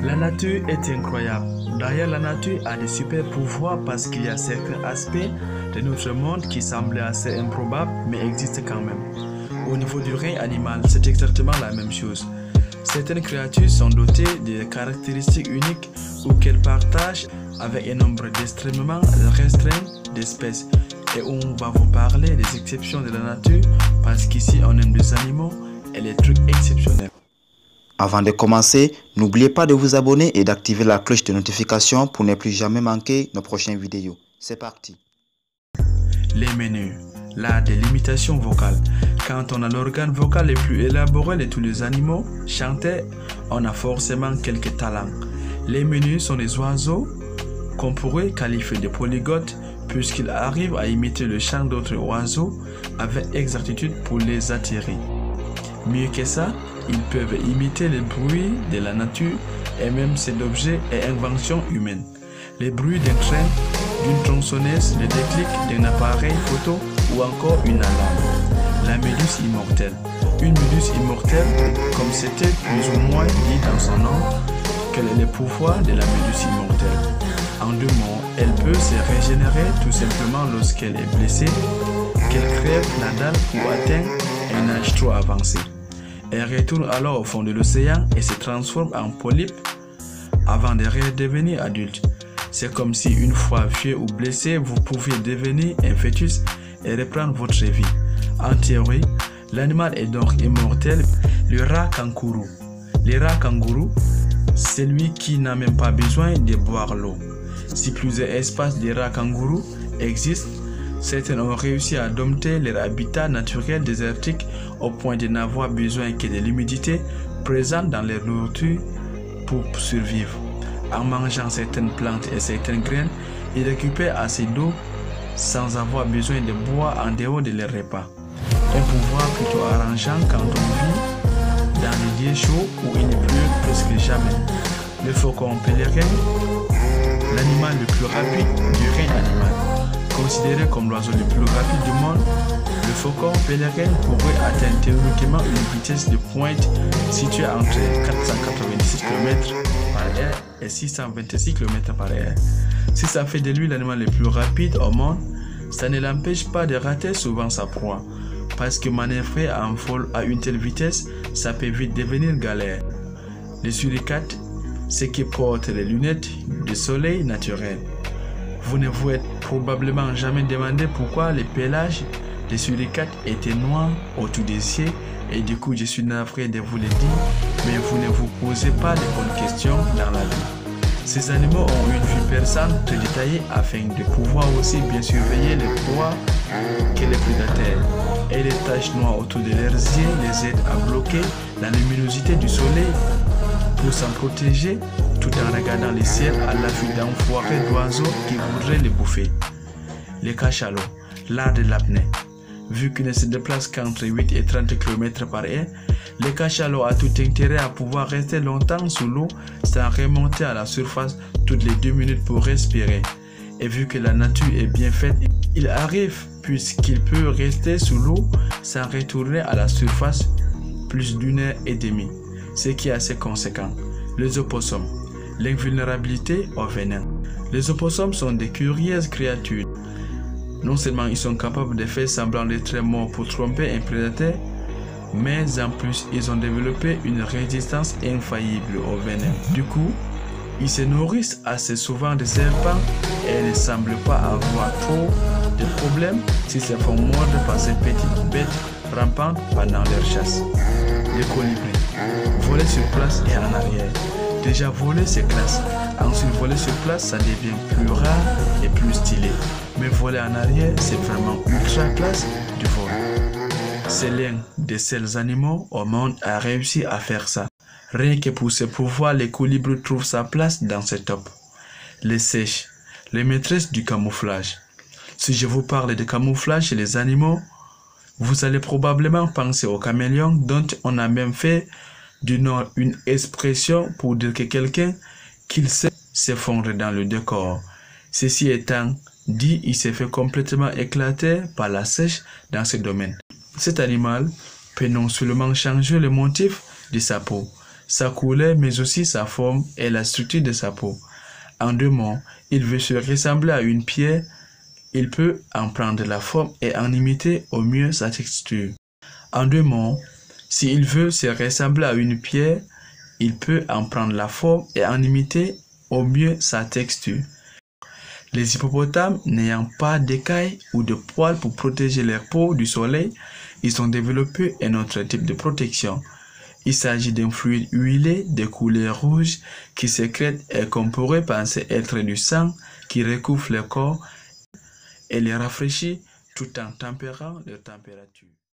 La nature est incroyable. D'ailleurs, la nature a des super pouvoirs parce qu'il y a certains aspects de notre monde qui semblaient assez improbables mais existent quand même. Au niveau du règne animal, c'est exactement la même chose. Certaines créatures sont dotées de caractéristiques uniques ou qu'elles partagent avec un nombre extrêmement restreint d'espèces. Et on va vous parler des exceptions de la nature parce qu'ici on aime les animaux et les trucs exceptionnels. Avant de commencer, n'oubliez pas de vous abonner et d'activer la cloche de notification pour ne plus jamais manquer nos prochaines vidéos. C'est parti. Les menus, l'art de l'imitation vocale. Quand on a l'organe vocal le plus élaboré de tous les animaux, chanter, on a forcément quelques talents. Les menus sont des oiseaux qu'on pourrait qualifier de polyglottes puisqu'ils arrivent à imiter le chant d'autres oiseaux avec exactitude pour les attirer. Mieux que ça, ils peuvent imiter les bruits de la nature et même ceux d'objets et inventions humaines. Les bruits d'un train, d'une tronçonneuse, le déclic d'un appareil photo ou encore une alarme. La méduse immortelle. Une méduse immortelle, comme c'était plus ou moins dit dans son nom, quel est le pouvoir de la méduse immortelle? En deux mots, elle peut se régénérer tout simplement lorsqu'elle est blessée, qu'elle crève la dalle ou atteint un âge trop avancé. Elle retourne alors au fond de l'océan et se transforme en polype avant de redevenir adulte. C'est comme si une fois vieux ou blessé, vous pouviez devenir un fœtus et reprendre votre vie. En théorie, l'animal est donc immortel. Le rat kangourou. Le rat kangourou, c'est lui qui n'a même pas besoin de boire l'eau. Si plusieurs espèces de rats kangourous existent, certaines ont réussi à dompter leur habitat naturel désertique au point de n'avoir besoin que de l'humidité présente dans leur nourriture pour survivre. En mangeant certaines plantes et certaines graines, ils récupèrent assez d'eau sans avoir besoin de boire en dehors de leurs repas. Un pouvoir plutôt arrangeant quand on vit dans les lieux chauds où il ne pleut presque jamais. Le faucon pèlerin, l'animal le plus rapide du règne animal. Considéré comme l'oiseau le plus rapide du monde, le faucon pèlerin pourrait atteindre théoriquement une vitesse de pointe située entre 496 km/h et 626 km/h. Si ça fait de lui l'animal le plus rapide au monde, ça ne l'empêche pas de rater souvent sa proie, parce que manœuvrer en vol à une telle vitesse, ça peut vite devenir galère. Les suricates, ceux qui portent les lunettes de soleil naturelles. Vous ne vous êtes probablement jamais demandé pourquoi le pelage des suricates était noir autour des yeux et du coup je suis navré de vous le dire, mais vous ne vous posez pas les bonnes questions dans la vie. Ces animaux ont une vue perçante très détaillée afin de pouvoir aussi bien surveiller les proies que les prédateurs. Et les taches noires autour de leurs yeux les aident à bloquer la luminosité du soleil pour s'en protéger tout en regardant le ciel à l'affût d'enfoirés d'oiseaux qui voudraient les bouffer. Les cachalots, l'art de l'apnée. Vu qu'ils ne se déplacent qu'entre 8 et 30 km/h, les cachalots ont tout intérêt à pouvoir rester longtemps sous l'eau sans remonter à la surface toutes les 2 minutes pour respirer. Et vu que la nature est bien faite, il arrive puisqu'il peut rester sous l'eau sans retourner à la surface plus d'1 heure et demie, ce qui est assez conséquent. Les opossums, l'invulnérabilité au venin. Les opossums sont des curieuses créatures. Non seulement ils sont capables de faire semblant d'être morts pour tromper un prédateur, mais en plus ils ont développé une résistance infaillible au venin. Du coup, ils se nourrissent assez souvent de serpents et ne semblent pas avoir trop de problèmes s'ils se font mordre par ces petites bêtes rampantes pendant leur chasse. Les colibris, voler sur place et en arrière. Déjà voler c'est classe, ensuite voler sur place ça devient plus rare et plus stylé. Mais voler en arrière c'est vraiment ultra classe du vol. C'est l'un des seuls animaux au monde à réussir à faire ça. Rien que pour ce pouvoir, les colibris trouvent sa place dans ce top. Les sèches, les maîtresses du camouflage. Si je vous parle de camouflage chez les animaux, vous allez probablement penser aux caméléons dont on a même fait du nom une expression pour dire que quelqu'un qu'il sait s'effondre dans le décor. Ceci étant dit, il s'est fait complètement éclater par la sèche dans ce domaine. Cet animal peut non seulement changer le motif de sa peau, sa couleur mais aussi sa forme et la structure de sa peau. En deux mots, il veut se ressembler à une pierre, il peut en prendre la forme et en imiter au mieux sa texture. En deux mots, s'il veut se ressembler à une pierre, il peut en prendre la forme et en imiter au mieux sa texture. Les hippopotames n'ayant pas d'écailles ou de poils pour protéger leur peau du soleil, ils ont développé un autre type de protection. Il s'agit d'un fluide huilé de couleur rouge qui sécrète et qu'on pourrait penser être du sang qui recouvre le corps et les rafraîchit tout en tempérant leur température.